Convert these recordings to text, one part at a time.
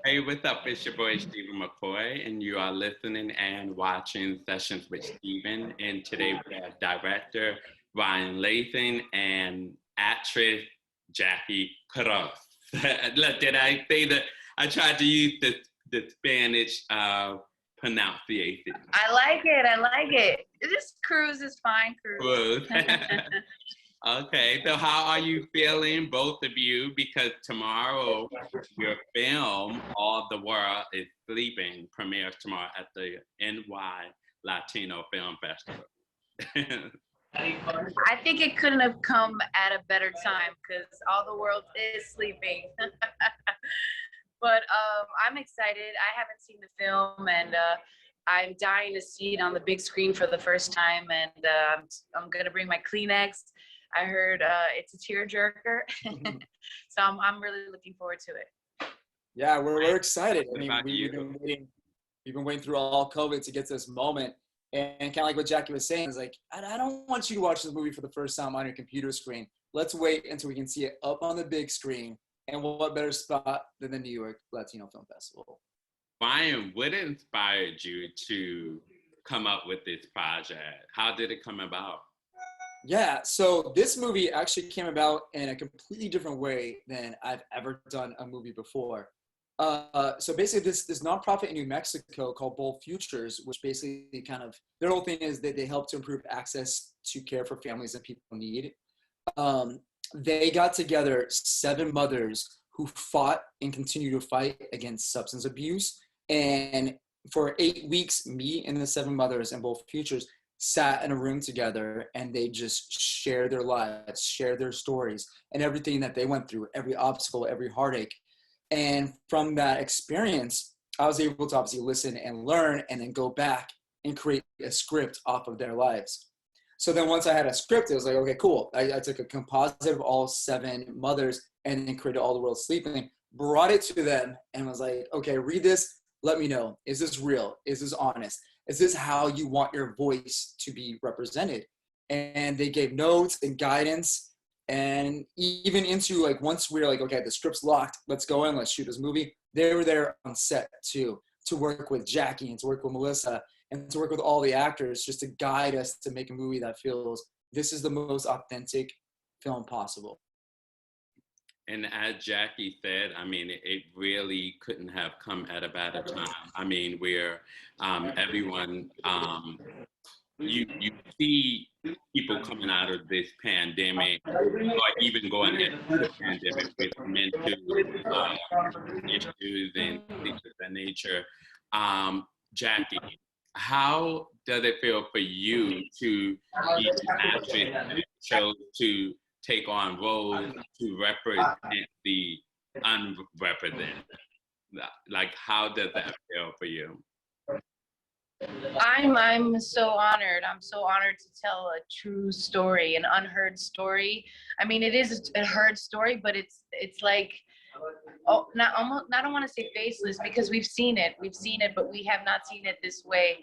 Hey, what's up? It's your boy Stephen McCoy, and you are listening and watching Sessions with Stephen. And today we have director Ryan Lathan and actress Jackie Cruz. Look, did I say that? I tried to use the Spanish pronunciation. I like it. I like it. This Cruz is fine, Cruz. Cruz. Okay, so how are you feeling, both of you? Because tomorrow your film, All the World is Sleeping, premieres tomorrow at the NY Latino Film Festival. I think it couldn't have come at a better time because all the world is sleeping. But I'm excited. I haven't seen the film, and I'm dying to see it on the big screen for the first time. And I'm gonna bring my Kleenex. I heard it's a tearjerker, so I'm really looking forward to it. Yeah, we're excited. I mean, we've been waiting through all COVID to get to this moment. And kind of like what Jackie was saying, is like, I don't want you to watch this movie for the first time on your computer screen. Let's wait until we can see it up on the big screen. And what better spot than the New York Latino Film Festival? Ryan, what inspired you to come up with this project? How did it come about? Yeah, so this movie actually came about in a completely different way than I've ever done a movie before. So basically this nonprofit in New Mexico called Bold Futures, which basically kind of, their whole thing is that they help to improve access to care for families and people in need. They got together 7 mothers who fought and continue to fight against substance abuse. And for 8 weeks, me and the 7 mothers in Bold Futures sat in a room together, and they just shared their lives, shared their stories, and everything that they went through, every obstacle, every heartache. And from that experience, I was able to obviously listen and learn, and then go back and create a script off of their lives. So then once I had a script, it was like, okay, cool. I took a composite of all 7 mothers and then created All the World Sleeping, brought it to them, and was like, okay, read this. Let me know. Is this real? Is this honest? Is this how you want your voice to be represented? And they gave notes and guidance. And even into like, once we were like, okay, the script's locked, let's go in, let's shoot this movie. They were there on set too, to work with Jackie and to work with Melissa and to work with all the actors, just to guide us to make a movie that feels this is the most authentic film possible. And as Jackie said, I mean, it really couldn't have come at a better time. I mean, where everyone, you see people coming out of this pandemic, or even going into the pandemic with mental issues and things of that nature. Jackie, how does it feel for you to be an actress that chose to take on roles to represent the unrepresented? Like, how does that feel for you? I'm so honored. I'm so honored to tell a true story, an unheard story. I mean, it is a heard story, but it's like, oh, not almost. I don't want to say faceless, because we've seen it, but we have not seen it this way.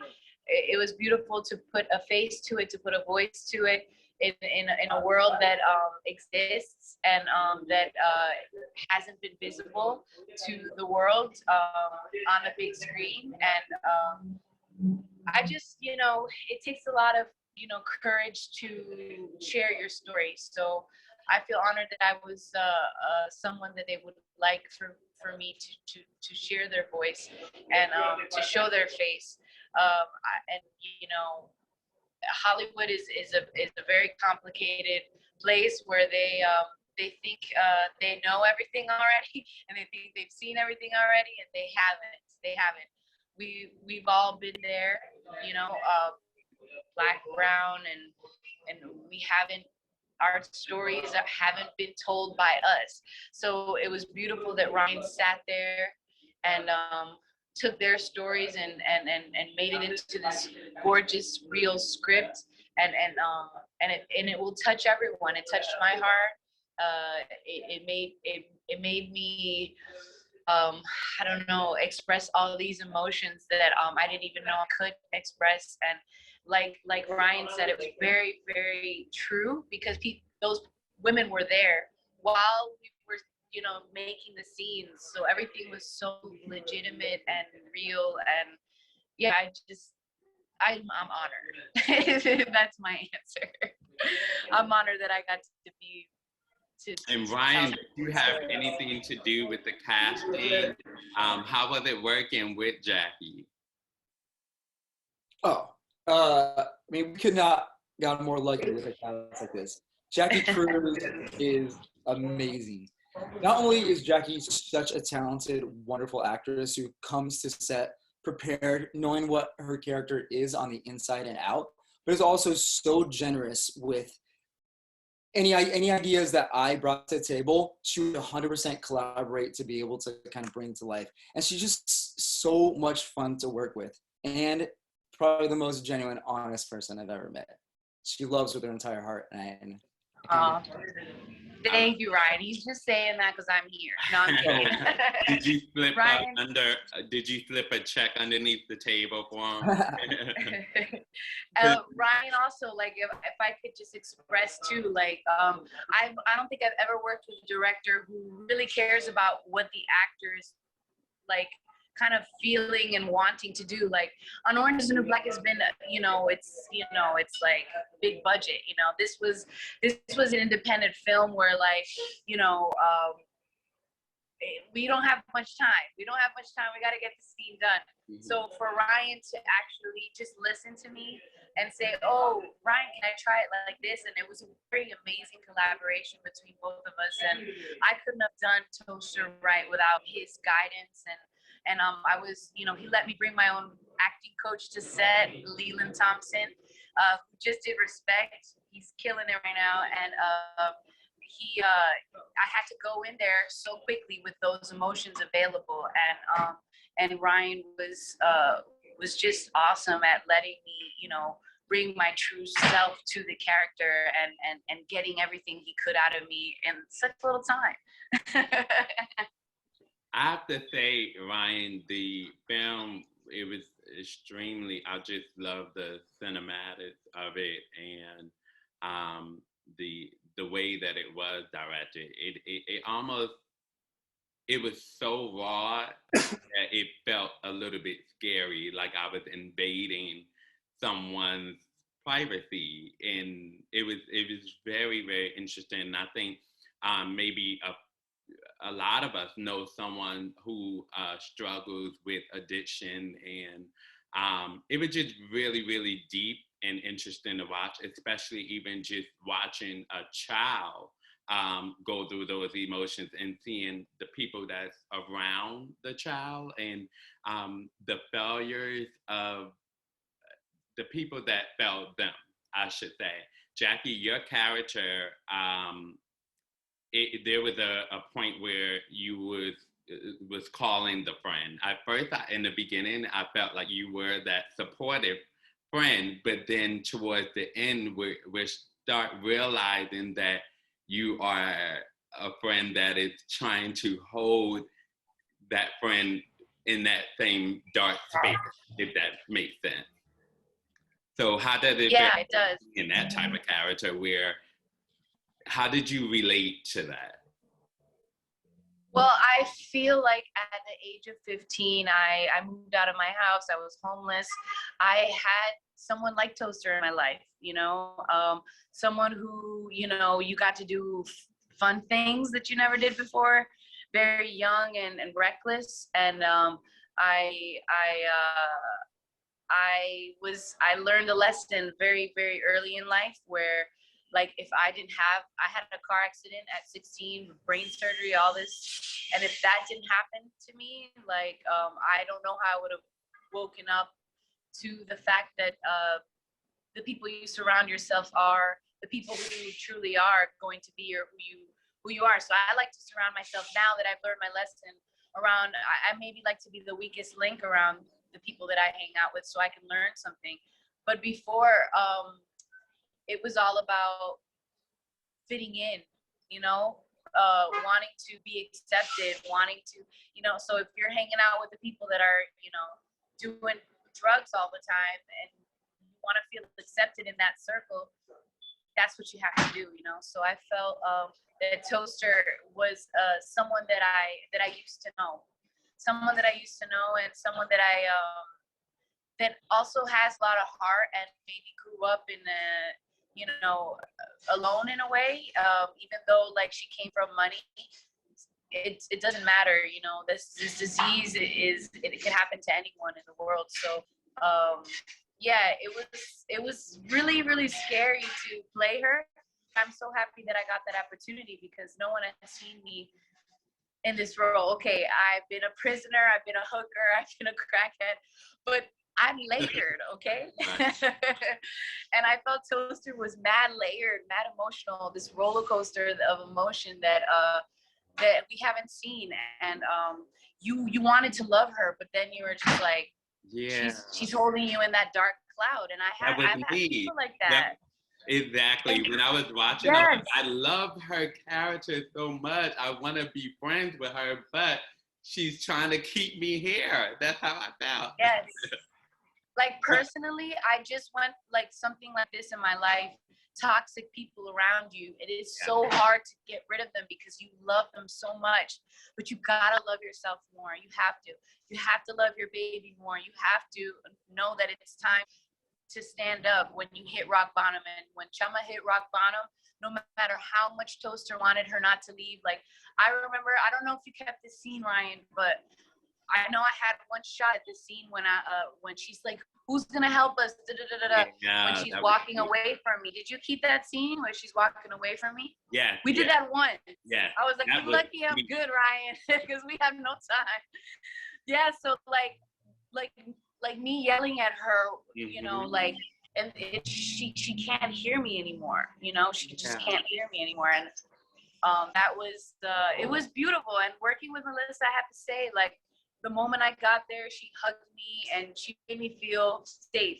It was beautiful to put a face to it, to put a voice to it, in a world that exists and that hasn't been visible to the world on the big screen. And I just, it takes a lot of, courage to share your story. So I feel honored that I was someone that they would like for me to share their voice and to show their face. And Hollywood is a very complicated place where they think they know everything already, and they think they've seen everything already, and they haven't. We've all been there, Black, brown, and we haven't. Our stories haven't been told by us. So it was beautiful that Ryan sat there and took their stories and made it into this gorgeous, real script, and it will touch everyone. It touched my heart. It made me I don't know, express all these emotions that I didn't even know I could express. And like Ryan said, it was very, very true, because those women were there while we were, making the scenes. So everything was so legitimate and real. And yeah, I'm honored. That's my answer. I'm honored that I got to be And Ryan, did you have anything to do with the casting? How was it working with Jackie? Oh, I mean, we could not got more lucky with a cast like this. Jackie Cruz is amazing. Not only is Jackie such a talented, wonderful actress who comes to set prepared, knowing what her character is on the inside and out, but is also so generous with any ideas that I brought to the table. She would 100% collaborate to be able to kind of bring to life. And she's just so much fun to work with, and probably the most genuine, honest person I've ever met. She loves with her entire heart, and thank you, Ryan. He's just saying that because I'm here. No, I'm kidding. Did you flip Ryan, Did you flip a check underneath the table for him? Ryan also, like, if I could just express too, like, I don't think I've ever worked with a director who really cares about what the actors like kind of feeling and wanting to do. Like on Orange is the New Black has been, it's like big budget. This was an independent film where, like, we don't have much time. We got to get the scene done. Mm-hmm. So for Ryan to actually just listen to me and say, "Oh, Ryan, can I try it like this?" And it was a very amazing collaboration between both of us. And I couldn't have done Toaster right without his guidance. And I was, he let me bring my own acting coach to set, Leland Thompson, who just did Respect. He's killing it right now. And I had to go in there so quickly with those emotions available. And Ryan was just awesome at letting me, bring my true self to the character and getting everything he could out of me in such little time. I have to say, Ryan, the film, it was extremely, I just love the cinematics of it, and the way that it was directed. It almost, it was so raw that it felt a little bit scary, like I was invading someone's privacy. And it was very, very interesting. And I think maybe a lot of us know someone who struggles with addiction, and it was just really, really deep and interesting to watch, especially even just watching a child go through those emotions and seeing the people that's around the child, and the failures of the people that failed them, I should say. Jackie, your character, there was a point where you was calling the friend. At first, in the beginning, I felt like you were that supportive friend, but then towards the end, we start realizing that you are a friend that is trying to hold that friend in that same dark space, if that makes sense. So how does it feel it does. In that type of character, how did you relate to that? Well, I feel like at the age of 15, I moved out of my house. I was homeless. I had someone like Toaster in my life, someone who, you got to do fun things that you never did before, very young and reckless. And I learned a lesson very, very early in life where, like, if I had a car accident at 16, brain surgery, all this, and if that didn't happen to me, like, I don't know how I would have woken up to the fact that the people you surround yourself are the people who truly are going to be who you are. So I like to surround myself, now that I've learned my lesson, around, I maybe like to be the weakest link around the people that I hang out with so I can learn something. But before, it was all about fitting in, wanting to be accepted, wanting to, so if you're hanging out with the people that are, doing drugs all the time and you want to feel accepted in that circle, that's what you have to do, you know. So I felt that Toaster was someone that I used to know, and someone that I that also has a lot of heart and maybe grew up in a, you know, alone in a way. Even though like she came from money, it doesn't matter, you know. This disease it can happen to anyone in the world. So yeah, it was really really scary to play her. I'm so happy that I got that opportunity because no one has seen me in this role. Okay, I've been a prisoner, I've been a hooker, I've been a crackhead, but I'm layered, okay? And I felt Toaster was mad layered, mad emotional, this roller coaster of emotion that that we haven't seen. And you wanted to love her, but then you were just like, Yeah. she's holding you in that dark cloud. And I've had people like that. Exactly. When I was watching, yes. I love her character so much. I want to be friends with her, but she's trying to keep me here. That's how I felt. Yes. Like personally, I just want like something like this in my life. Toxic people around you. It is so hard to get rid of them because you love them so much, but you gotta love yourself more. You have to. You have to love your baby more. You have to know that it's time to stand up when you hit rock bottom. And when Chama hit rock bottom, no matter how much Toaster wanted her not to leave, like I remember, I don't know if you kept this scene, Ryan, but I know I had one shot at the scene when she's like, "Who's gonna help us?" When she's walking away from me. Did you keep that scene where she's walking away from me? Yeah. We did that once. Yeah. I was like, "You're lucky I'm good, Ryan," because we have no time. Yeah. So like me yelling at her, you know, like, and she can't hear me anymore. You know, she just can't hear me anymore. And that was it was beautiful. And working with Melissa, I have to say, like, the moment I got there, she hugged me and she made me feel safe.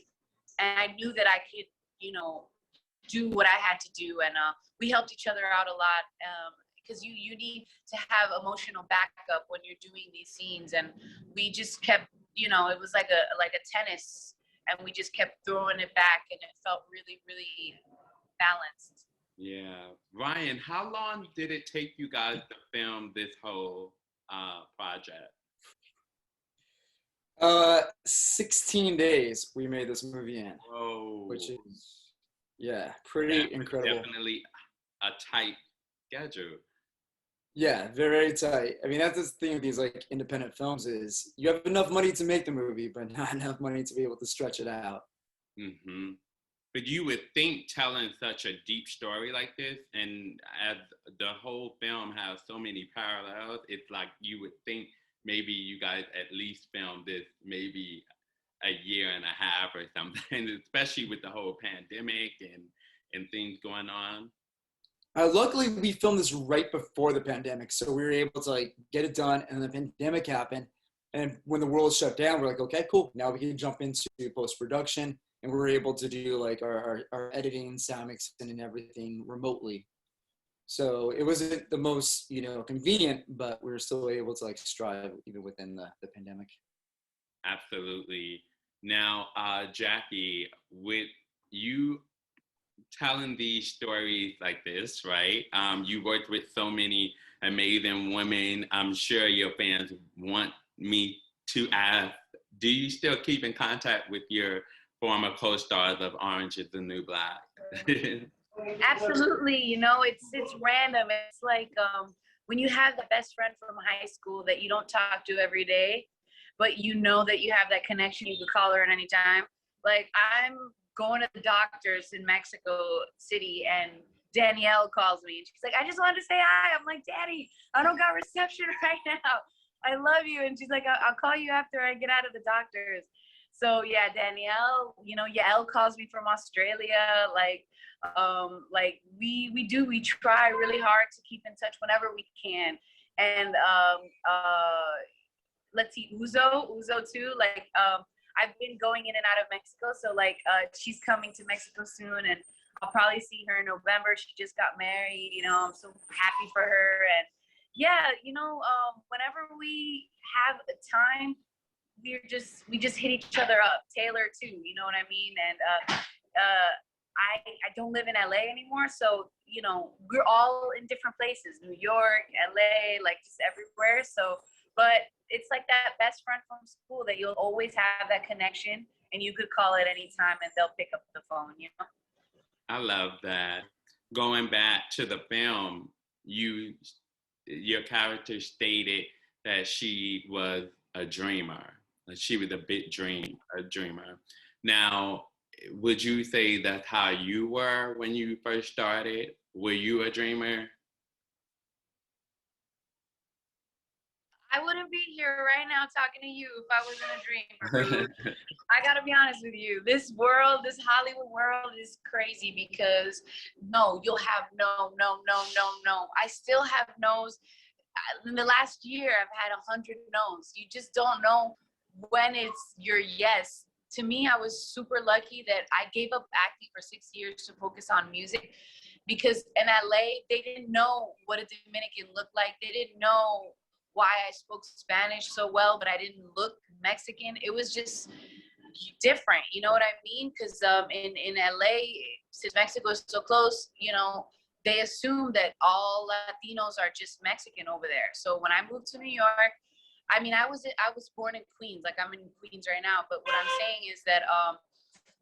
And I knew that I could, you know, do what I had to do. And we helped each other out a lot because you need to have emotional backup when you're doing these scenes. And we just kept, you know, it was like a tennis, and we just kept throwing it back, and it felt really, really balanced. Yeah. Ryan, how long did it take you guys to film this whole project? 16 days we made this movie in. Whoa. Which is, pretty incredible. Definitely a tight schedule. Yeah, very tight. I mean, that's the thing with these like independent films is you have enough money to make the movie, but not enough money to be able to stretch it out. Mm-hmm. But you would think telling such a deep story like this, and as the whole film has so many parallels, it's like you would think maybe you guys at least filmed this maybe a year and a half or something, especially with the whole pandemic and things going on. Luckily, we filmed this right before the pandemic, so we were able to like get it done, and the pandemic happened. And when the world shut down, we're like, okay, cool. Now we can jump into post-production, and we were able to do like our editing, sound mixing, and everything remotely. So it wasn't the most, you know, convenient, but we were still able to like strive even within the pandemic. Absolutely. Now, Jackie, with you telling these stories like this, right? You worked with so many amazing women. I'm sure your fans want me to ask, do you still keep in contact with your former co-stars of Orange is the New Black? Absolutely. You know, it's random. It's like when you have the best friend from high school that you don't talk to every day, but you know that you have that connection. You could call her at any time. Like I'm going to the doctor's in Mexico City, and Danielle calls me, and she's like, "I just wanted to say hi." I'm like, "Daddy, I don't got reception right now. I love you." And she's like, I'll call you after I get out of the doctor's. So yeah, Danielle, you know, Yael calls me from Australia. Like we try really hard to keep in touch whenever we can. And let's see, Uzo too. Like I've been going in and out of Mexico, so like she's coming to Mexico soon, and I'll probably see her in November. She just got married, you know. I'm so happy for her. And yeah, you know, whenever we have a time, we just hit each other up. Taylor too, you know what I mean? And I don't live in LA anymore. So, you know, we're all in different places, New York, LA, like just everywhere. So, but it's like that best friend from school that you'll always have that connection and you could call at any time and they'll pick up the phone, you know? I love that. Going back to the film, your character stated that she was a dreamer. That she was a dreamer. Now, would you say that's how you were when you first started? Were you a dreamer? I wouldn't be here right now talking to you if I wasn't a dreamer. I gotta be honest with you. This world, this Hollywood world is crazy because no, you'll have no, no, no, no, no. I still have no's. In the last year, I've had 100 no's. You just don't know when it's your yes. To me, I was super lucky that I gave up acting for 6 years to focus on music because in LA, they didn't know what a Dominican looked like. They didn't know why I spoke Spanish so well, but I didn't look Mexican. It was just different, you know what I mean? Because in LA, since Mexico is so close, you know, they assume that all Latinos are just Mexican over there. So when I moved to New York, I mean, I was born in Queens, like I'm in Queens right now. But what I'm saying is that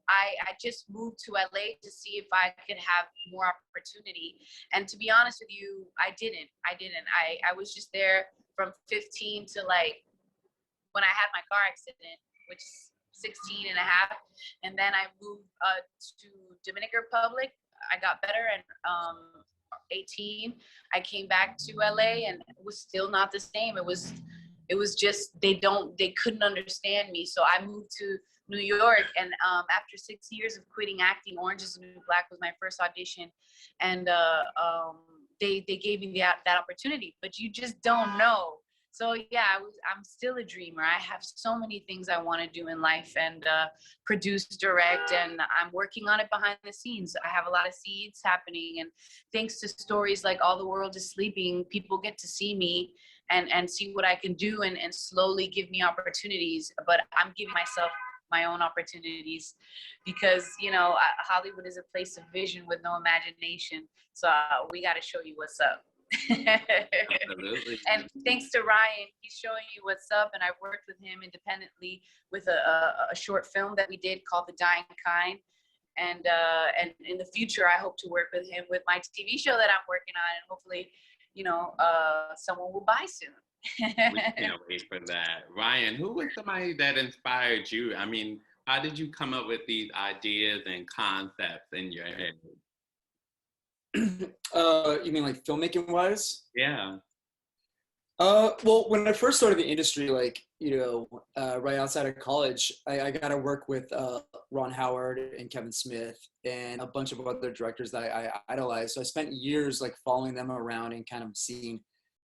I just moved to LA to see if I could have more opportunity. And to be honest with you, I didn't. I was just there from 15 to like when I had my car accident, which is 16 and a half. And then I moved to Dominican Republic. I got better and 18. I came back to LA and it was still not the same. It was just they couldn't understand me. So I moved to New York, and after 6 years of quitting acting, Orange is the New Black was my first audition, and they gave me that opportunity. But you just don't know. So yeah, I'm still a dreamer. I have so many things I want to do in life and produce, direct, and I'm working on it behind the scenes. I have a lot of seeds happening, and thanks to stories like All the World is Sleeping, people get to see me and see what I can do and slowly give me opportunities. But I'm giving myself my own opportunities because, you know, Hollywood is a place of vision with no imagination. So we got to show you what's up. Absolutely. And thanks to Ryan, he's showing you what's up, and I've worked with him independently with a short film that we did called The Dying Kind, and in the future I hope to work with him with my TV show that I'm working on, and hopefully, you know, someone will buy soon. We can't wait for that. Ryan, who was somebody that inspired you? I mean, how did you come up with these ideas and concepts in your head? You mean like filmmaking wise? Yeah. Well, when I first started the industry, like, you know, right outside of college, I got to work with Ron Howard and Kevin Smith and a bunch of other directors that I idolized. So I spent years like following them around and kind of seeing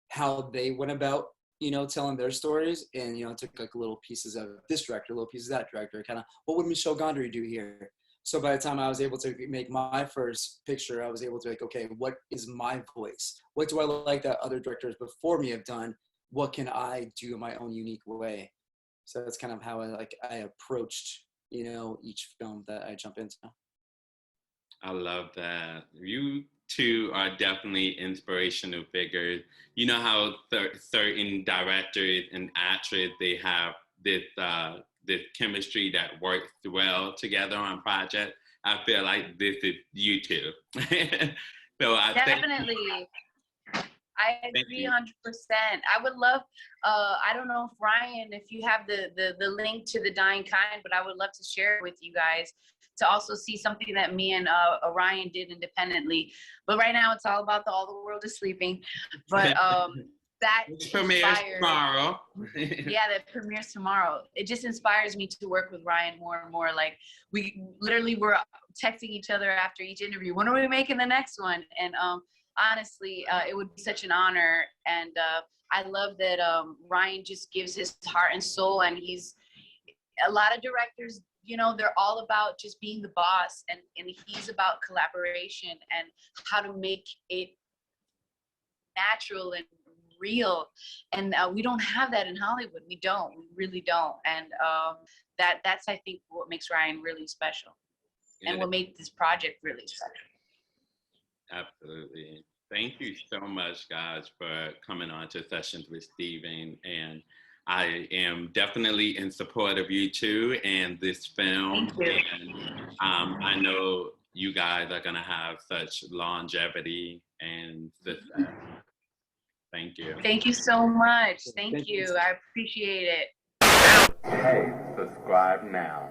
how they went about, you know, telling their stories, and, you know, took like little pieces of this director, little pieces of that director, kind of what would Michel Gondry do here? So by the time I was able to make my first picture, I was able to like, okay, what is my voice? What do I like that other directors before me have done? What can I do in my own unique way? So that's kind of how I approached, you know, each film that I jump into. I love that. You two are definitely inspirational figures. You know how certain directors and actors, they have this chemistry that works well together on projects. I feel like this is you two. So I Definitely. I agree 100%. I would love, I don't know if Ryan, if you have the link to The Dying Kind, but I would love to share it with you guys to also see something that me and Ryan did independently. But right now it's all about All the World is Sleeping. But that premieres tomorrow. Yeah, that premieres tomorrow. It just inspires me to work with Ryan more and more. Like we literally were texting each other after each interview. When are we making the next one? And honestly, it would be such an honor. And I love that Ryan just gives his heart and soul. And he's a lot of directors, you know, they're all about just being the boss. And he's about collaboration and how to make it natural and real. And we don't have that in Hollywood. We really don't. And that's, I think, what makes Ryan really special. and what made this project really special. Absolutely. Thank you so much, guys, for coming on to Sessions with Steven. And I am definitely in support of you too and this film. Thank you. And I know you guys are going to have such longevity and success. Thank you. Thank you so much. Thank you. I appreciate it. Hey, subscribe now.